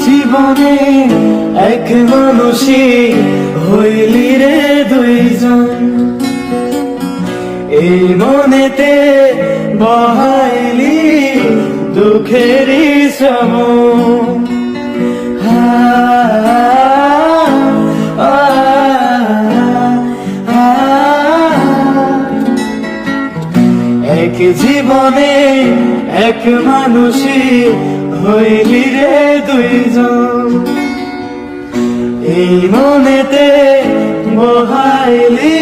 জীবনে এক মানুষই হইলি রে দুইজন, এই মনেতে বহাইলি দুঃখেরই শ্রাবণ। এক জীবনে এক মানুষই হইলি রে দুইজন, এই মনেতে বহাইলি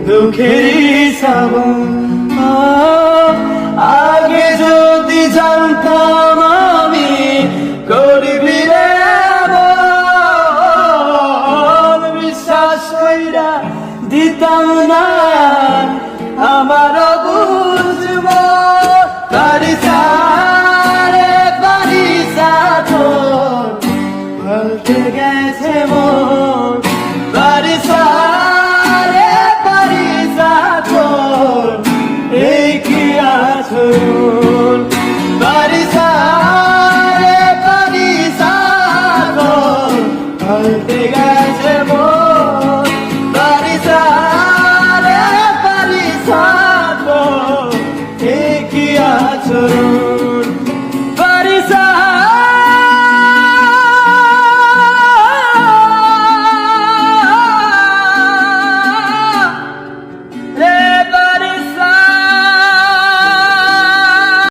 দুঃখেরই শ্রাবণ। আগে যদি জানতাম আমি করবি রে এমন, বিশ্বাস কইরা দিতাম না আমার বুঝব। বারিসা রে বারিসা তোর পাল্টে গেছে মন, বারিসা রে বারিসা তোর এই কি আছো।